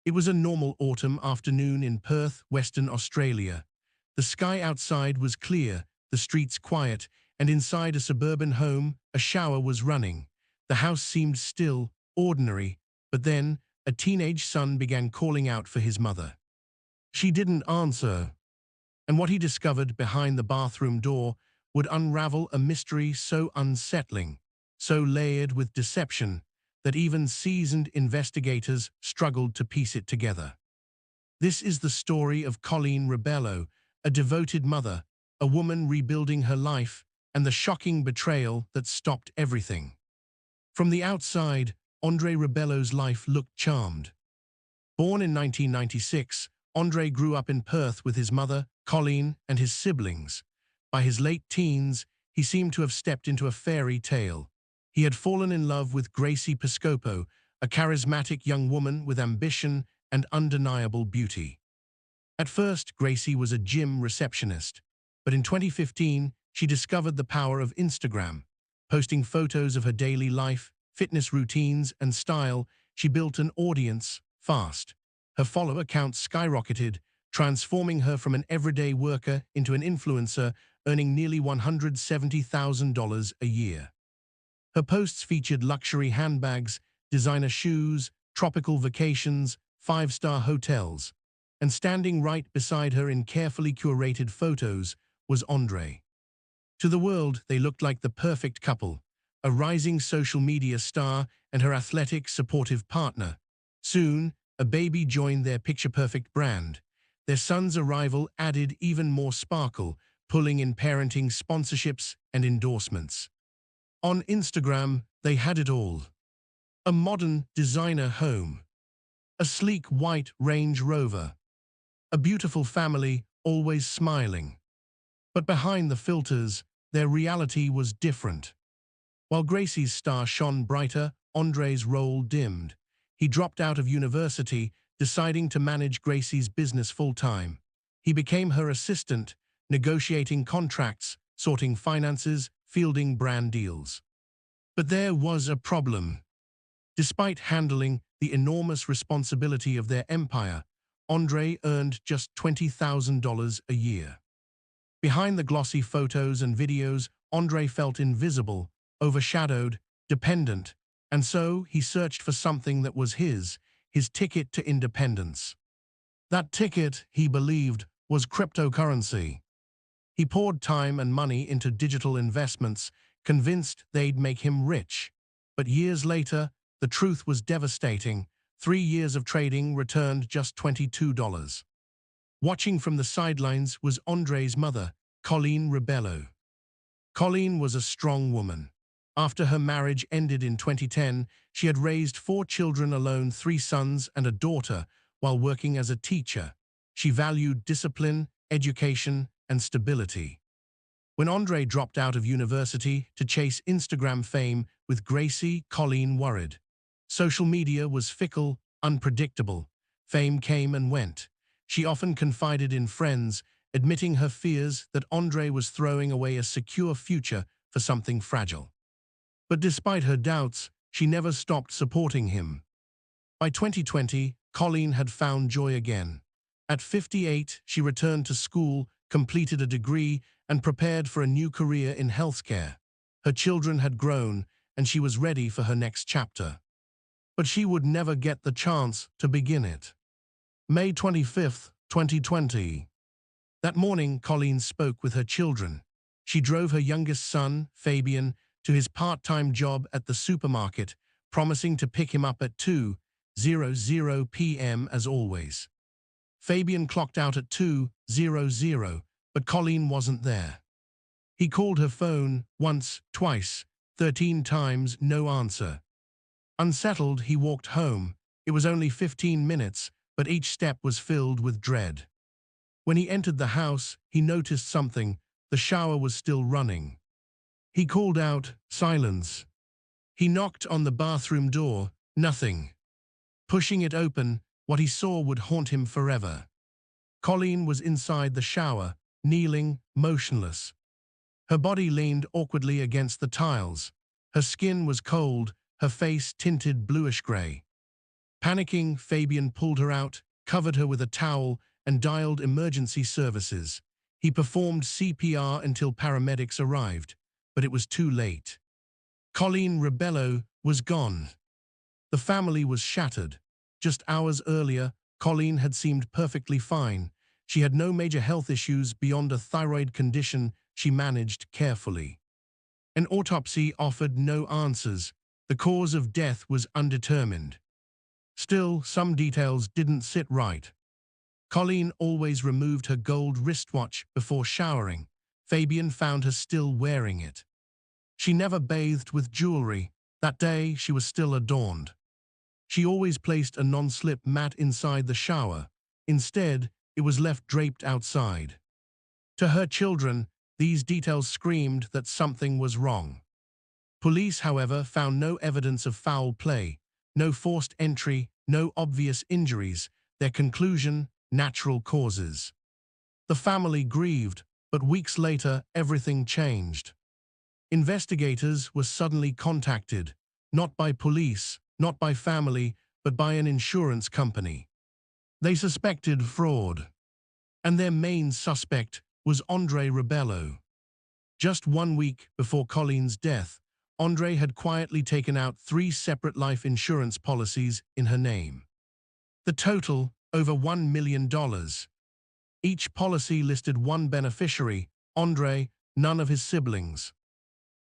It was a normal autumn afternoon in Perth, Western Australia. The sky outside was clear, the streets quiet, and inside a suburban home, a shower was running. The house seemed still, ordinary, but then a teenage son began calling out for his mother. She didn't answer, and what he discovered behind the bathroom door would unravel a mystery so unsettling, so layered with deception, that even seasoned investigators struggled to piece it together. This is the story of Colleen Rebello, a devoted mother, a woman rebuilding her life, and the shocking betrayal that stopped everything. From the outside, Andre Rebello's life looked charmed. Born in 1996, Andre grew up in Perth with his mother, Colleen, and his siblings. By his late teens, he seemed to have stepped into a fairy tale. He had fallen in love with Gracie Piscopo, a charismatic young woman with ambition and undeniable beauty. At first, Gracie was a gym receptionist, but in 2015, she discovered the power of Instagram. Posting photos of her daily life, fitness routines, and style, she built an audience fast. Her follower count skyrocketed, transforming her from an everyday worker into an influencer, earning nearly $170,000 a year. Her posts featured luxury handbags, designer shoes, tropical vacations, five-star hotels, and standing right beside her in carefully curated photos was Andre. To the world, they looked like the perfect couple, a rising social media star and her athletic, supportive partner. Soon, a baby joined their picture-perfect brand. Their son's arrival added even more sparkle, pulling in parenting sponsorships and endorsements. On Instagram, they had it all. A modern designer home, a sleek white Range Rover, a beautiful family always smiling. But behind the filters, their reality was different. While Gracie's star shone brighter, Andre's role dimmed. He dropped out of university, deciding to manage Gracie's business full-time. He became her assistant, negotiating contracts, sorting finances, fielding brand deals. But there was a problem. Despite handling the enormous responsibility of their empire, Andre earned just $20,000 a year. Behind the glossy photos and videos, Andre felt invisible, overshadowed, dependent, and so he searched for something that was his ticket to independence. That ticket, he believed, was cryptocurrency. He poured time and money into digital investments, convinced they'd make him rich. But years later, the truth was devastating. 3 years of trading returned just $22. Watching from the sidelines was Andre's mother, Colleen Rebello. Colleen was a strong woman. After her marriage ended in 2010, she had raised 4 children alone, 3 sons and a daughter, while working as a teacher. She valued discipline, education, and stability. When Andre dropped out of university to chase Instagram fame with Gracie, Colleen worried. Social media was fickle, unpredictable. Fame came and went. She often confided in friends, admitting her fears that Andre was throwing away a secure future for something fragile. But despite her doubts, she never stopped supporting him. By 2020, Colleen had found joy again. At 58, she returned to school, completed a degree, and prepared for a new career in healthcare. Her children had grown, and she was ready for her next chapter. But she would never get the chance to begin it. May 25, 2020. That morning, Colleen spoke with her children. She drove her youngest son, Fabian, to his part-time job at the supermarket, promising to pick him up at 2:00 p.m. as always. Fabian clocked out at 2:00, but Colleen wasn't there. He called her phone once, twice, 13 times, no answer. Unsettled, he walked home. It was only 15 minutes, but each step was filled with dread. When he entered the house, he noticed something. The shower was still running. He called out, silence. He knocked on the bathroom door, nothing. Pushing it open, what he saw would haunt him forever. Colleen was inside the shower, kneeling, motionless. Her body leaned awkwardly against the tiles. Her skin was cold, her face tinted bluish-gray. Panicking, Fabian pulled her out, covered her with a towel, and dialed emergency services. He performed CPR until paramedics arrived, but it was too late. Colleen Rebello was gone. The family was shattered. Just hours earlier, Colleen had seemed perfectly fine. She had no major health issues beyond a thyroid condition she managed carefully. An autopsy offered no answers. The cause of death was undetermined. Still, some details didn't sit right. Colleen always removed her gold wristwatch before showering. Fabian found her still wearing it. She never bathed with jewelry. That day, she was still adorned. She always placed a non-slip mat inside the shower. Instead, it was left draped outside. To her children, these details screamed that something was wrong. Police, however, found no evidence of foul play, no forced entry, no obvious injuries. Their conclusion: natural causes. The family grieved, but weeks later, everything changed. Investigators were suddenly contacted, not by police, not by family, but by an insurance company. They suspected fraud. And their main suspect was Andre Rebello. Just 1 week before Colleen's death, Andre had quietly taken out 3 separate life insurance policies in her name. The total, over $1 million. Each policy listed one beneficiary, Andre, none of his siblings.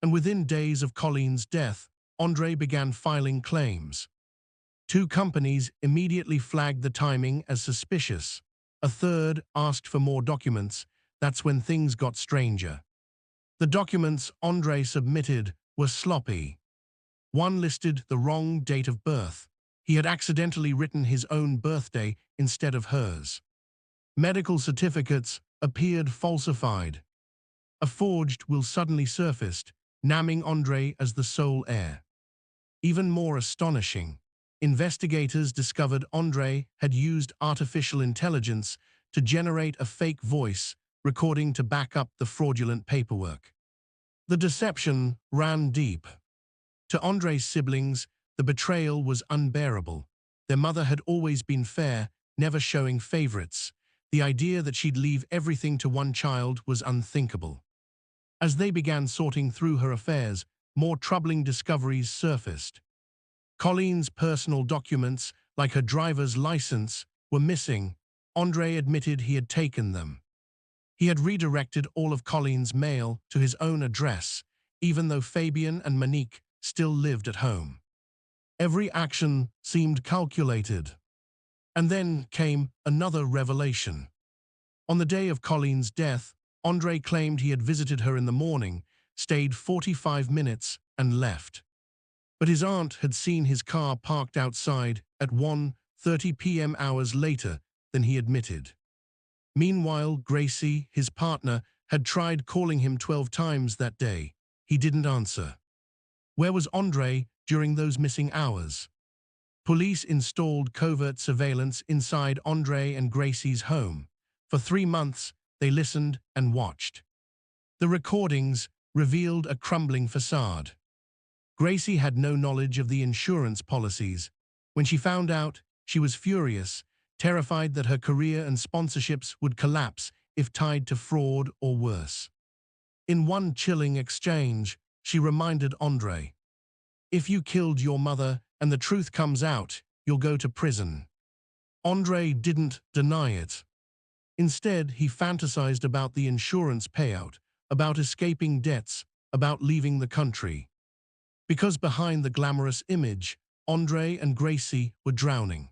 And within days of Colleen's death, Andre began filing claims. 2 companies immediately flagged the timing as suspicious. A third asked for more documents. That's when things got stranger. The documents Andre submitted were sloppy. One listed the wrong date of birth. He had accidentally written his own birthday instead of hers. Medical certificates appeared falsified. A forged will suddenly surfaced, naming Andre as the sole heir. Even more astonishing, investigators discovered Andre had used artificial intelligence to generate a fake voice recording to back up the fraudulent paperwork. The deception ran deep. To Andre's siblings, the betrayal was unbearable. Their mother had always been fair, never showing favorites. The idea that she'd leave everything to one child was unthinkable. As they began sorting through her affairs, more troubling discoveries surfaced. Colleen's personal documents, like her driver's license, were missing. Andre admitted he had taken them. He had redirected all of Colleen's mail to his own address, even though Fabian and Monique still lived at home. Every action seemed calculated. And then came another revelation. On the day of Colleen's death, Andre claimed he had visited her in the morning, stayed 45 minutes, and left. But his aunt had seen his car parked outside at 1:30 p.m. hours later than he admitted. Meanwhile, Gracie, his partner, had tried calling him 12 times that day. He didn't answer. Where was Andre during those missing hours? Police installed covert surveillance inside Andre and Gracie's home. For 3 months, they listened and watched. The recordings revealed a crumbling facade. Gracie had no knowledge of the insurance policies. When she found out, she was furious, terrified that her career and sponsorships would collapse if tied to fraud or worse. In one chilling exchange, she reminded Andre, "If you killed your mother and the truth comes out, you'll go to prison." Andre didn't deny it. Instead, he fantasized about the insurance payout, about escaping debts, about leaving the country. Because behind the glamorous image, Andre and Gracie were drowning.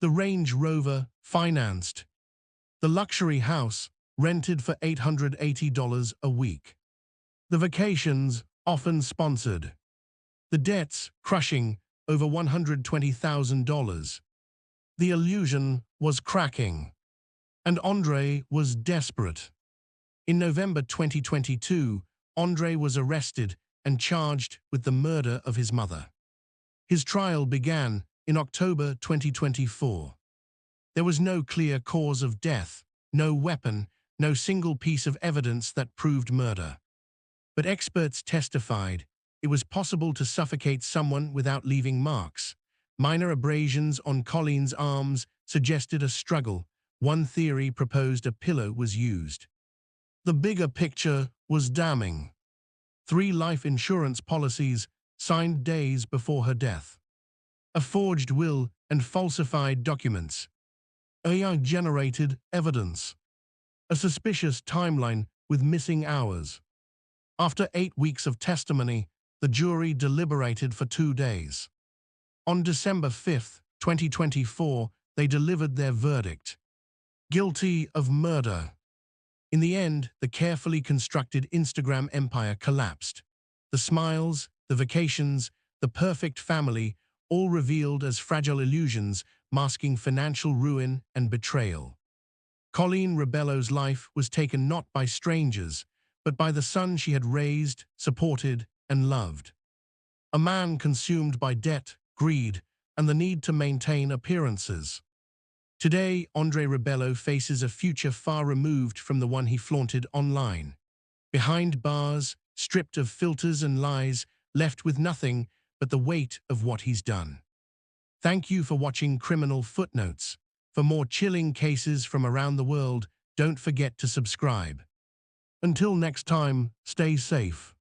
The Range Rover, financed. The luxury house, rented for $880 a week. The vacations, often sponsored. The debts, crushing, over $120,000. The illusion was cracking. And Andre was desperate. In November 2022, Andre was arrested and charged with the murder of his mother. His trial began in October 2024. There was no clear cause of death, no weapon, no single piece of evidence that proved murder. But experts testified it was possible to suffocate someone without leaving marks. Minor abrasions on Colleen's arms suggested a struggle. One theory proposed a pillow was used. The bigger picture was damning. 3 life insurance policies signed days before her death. A forged will and falsified documents. AI-generated evidence. A suspicious timeline with missing hours. After 8 weeks of testimony, the jury deliberated for 2 days. On December 5, 2024, they delivered their verdict. Guilty of murder. In the end, the carefully constructed Instagram empire collapsed. The smiles, the vacations, the perfect family, all revealed as fragile illusions, masking financial ruin and betrayal. Colleen Rebello's life was taken not by strangers, but by the son she had raised, supported, and loved. A man consumed by debt, greed, and the need to maintain appearances. Today, Andre Rebello faces a future far removed from the one he flaunted online. Behind bars, stripped of filters and lies, left with nothing but the weight of what he's done. Thank you for watching Criminal Footnotes. For more chilling cases from around the world, don't forget to subscribe. Until next time, stay safe.